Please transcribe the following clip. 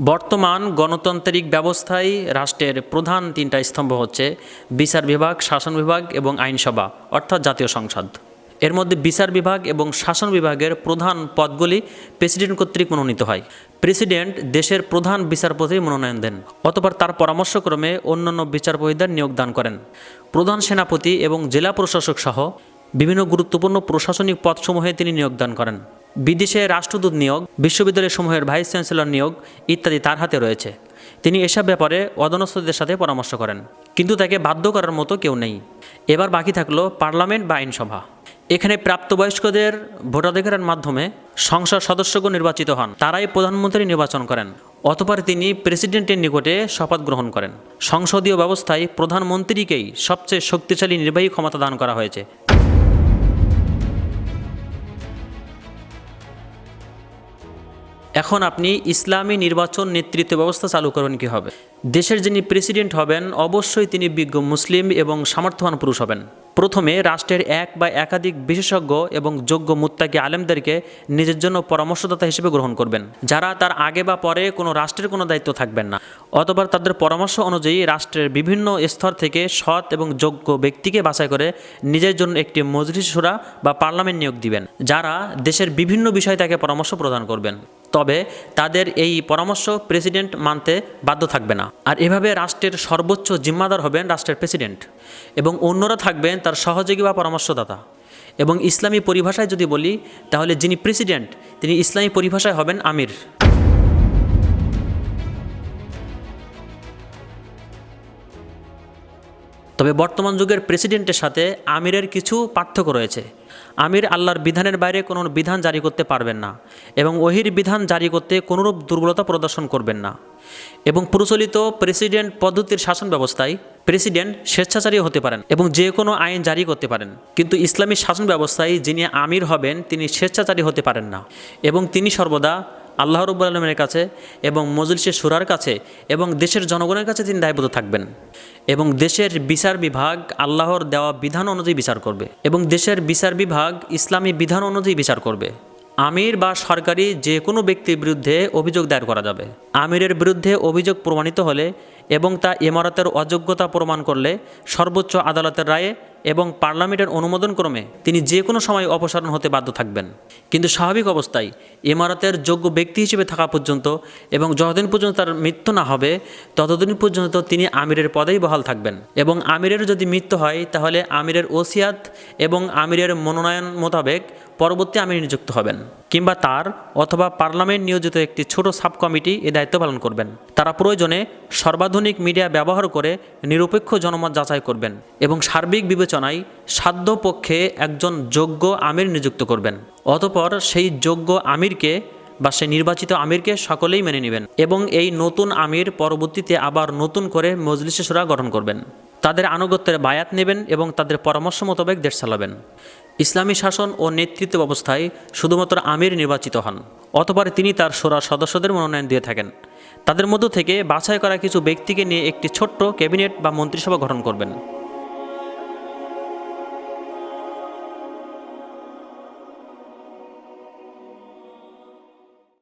বর্তমান গণতান্ত্রিক ব্যবস্থায় রাষ্ট্রের প্রধান তিনটা স্তম্ভ হচ্ছে বিচার বিভাগ, শাসন বিভাগ এবং আইনসভা অর্থাৎ জাতীয় সংসদ। এর মধ্যে বিচার বিভাগ এবং শাসন বিভাগের প্রধান পদগুলি প্রেসিডেন্ট কর্তৃক মনোনীত হয়। প্রেসিডেন্ট দেশের প্রধান বিচারপতির মনোনয়ন দেন, অতঃপর তার পরামর্শক্রমে অন্যান্য বিচারপতিদের নিয়োগ দান করেন। প্রধান সেনাপতি এবং জেলা প্রশাসক সহ বিভিন্ন গুরুত্বপূর্ণ প্রশাসনিক পদসমূহে তিনি নিয়োগ দান করেন। বিদেশে রাষ্ট্রদূত নিয়োগ, বিশ্ববিদ্যালয় সমূহের ভাইস চ্যান্সেলর নিয়োগ ইত্যাদি তার হাতে রয়েছে। তিনি এসব ব্যাপারে অধস্তনদের সাথে পরামর্শ করেন, কিন্তু তাকে বাধ্য করার মতো কেউ নেই। এবার বাকি থাকলো পার্লামেন্ট বা আইনসভা। এখানে প্রাপ্তবয়স্কদের ভোটাধিকারের মাধ্যমে সংসদ সদস্যগণ নির্বাচিত হন, তারাই প্রধানমন্ত্রী নির্বাচন করেন। অতঃপর তিনি প্রেসিডেন্টের নিকটে শপথ গ্রহণ করেন। সংসদীয় ব্যবস্থায় প্রধানমন্ত্রীকেই সবচেয়ে শক্তিশালী নির্বাহী ক্ষমতা দান করা হয়েছে। এখন আপনি ইসলামী নির্বাচন নেতৃত্ব ব্যবস্থা চালু করবেন কীভাবে? দেশের যিনি প্রেসিডেন্ট হবেন অবশ্যই তিনি বিজ্ঞ মুসলিম এবং সামর্থ্যবান পুরুষ হবেন। প্রথমে রাষ্ট্রের এক বা একাধিক বিশেষজ্ঞ এবং যোগ্য মুত্তাকি আলেমদেরকে নিজের জন্য পরামর্শদাতা হিসেবে গ্রহণ করবেন, যারা তার আগে বা পরে কোনো রাষ্ট্রের কোনো দায়িত্ব থাকবেন না। অতঃপর তাদের পরামর্শ অনুযায়ী রাষ্ট্রের বিভিন্ন স্তর থেকে সৎ এবং যোগ্য ব্যক্তিকে বাছাই করে নিজের জন্য একটি মজলিস শুরা বা পার্লামেন্ট নিয়োগ দিবেন, যারা দেশের বিভিন্ন বিষয়ে তাকে পরামর্শ প্রদান করবেন। তবে তাদের এই পরামর্শ প্রেসিডেন্ট মানতে বাধ্য থাকবে না। আর এভাবে রাষ্ট্রের সর্বোচ্চ জিম্মাদার হবেন রাষ্ট্রের প্রেসিডেন্ট, এবং অন্যরা থাকবেন তার সহযোগী বা পরামর্শদাতা। এবং ইসলামী পরিভাষায় যদি বলি, তাহলে যিনি প্রেসিডেন্ট তিনি ইসলামী পরিভাষায় হবেন আমির। তবে বর্তমান যুগের প্রেসিডেন্টের সাথে আমিরের কিছু পার্থক্য রয়েছে। আমির আল্লাহর বিধানের বাইরে কোনো বিধান জারি করতে পারবেন না, এবং ওহির বিধান জারি করতে কোনোরূপ দুর্বলতা প্রদর্শন করবেন না। এবং প্রচলিত প্রেসিডেন্ট পদ্ধতির শাসন ব্যবস্থায় প্রেসিডেন্ট স্বেচ্ছাচারী হতে পারেন এবং যে কোনো আইন জারি করতে পারেন, কিন্তু ইসলামী শাসন ব্যবস্থায় যিনি আমির হবেন তিনি স্বেচ্ছাচারী হতে পারেন না, এবং তিনি সর্বদা আল্লাহ রাব্বুল আলামিনের কাছে এবং মজলিসে শুরার কাছে এবং দেশের জনগণের কাছে তিনি দায়বদ্ধ থাকবেন। এবং দেশের বিচার বিভাগ আল্লাহর দেওয়া বিধান অনুযায়ী বিচার করবে, এবং দেশের বিচার বিভাগ ইসলামী বিধান অনুযায়ী বিচার করবে। আমির বা সরকারি যে কোনো ব্যক্তির বিরুদ্ধে অভিযোগ দায়ের করা যাবে। আমিরের বিরুদ্ধে অভিযোগ প্রমাণিত হলে এবং তা ইমারতের অযোগ্যতা প্রমাণ করলে সর্বোচ্চ আদালতের রায়ে এবং পার্লামেন্টের অনুমোদন ক্রমে তিনি যে কোনো সময় অপসারণ হতে বাধ্য থাকবেন। কিন্তু স্বাভাবিক অবস্থায় ইমারতের যোগ্য ব্যক্তি হিসেবে থাকা পর্যন্ত এবং যতদিন পর্যন্ত তার মৃত্যু না হবে ততদিন পর্যন্ত তিনি আমিরের পদেই বহাল থাকবেন। এবং আমিরের যদি মৃত্যু হয় তাহলে আমিরের ওসিয়াত এবং আমিরের মনোনয়ন মোতাবেক পরবর্তী আমির নিযুক্ত হবেন, কিংবা তার অথবা পার্লামেন্ট নিয়োজিত একটি ছোট সাব কমিটি এ দায়িত্ব পালন করবেন। তারা প্রয়োজনে সর্বাধুনিক মিডিয়া ব্যবহার করে নিরপেক্ষ জনমত যাচাই করবেন এবং সার্বিক বিবেচনায় সাধ্য পক্ষে একজন যোগ্য আমির নিযুক্ত করবেন। অতঃপর সেই যোগ্য আমিরকে বা সেই নির্বাচিত আমিরকে সকলেই মেনে নেবেন, এবং এই নতুন আমির পরবর্তীতে আবার নতুন করে মজলিসে শুরা গঠন করবেন। তাদের আনুগত্যের বায়াত নেবেন এবং তাদের পরামর্শ মোতাবেক দেশ চালাবেন। ইসলামী শাসন ও নেতৃত্ব ব্যবস্থায় শুধুমাত্র আমির নির্বাচিত হন, অতঃপর তিনি তার শোরা সদস্যদের মনোনয়ন দিয়ে থাকেন। তাদের মধ্য থেকে বাছাই করা কিছু ব্যক্তিকে নিয়ে একটি ছোট্ট ক্যাবিনেট বা মন্ত্রিসভা গঠন করবেন।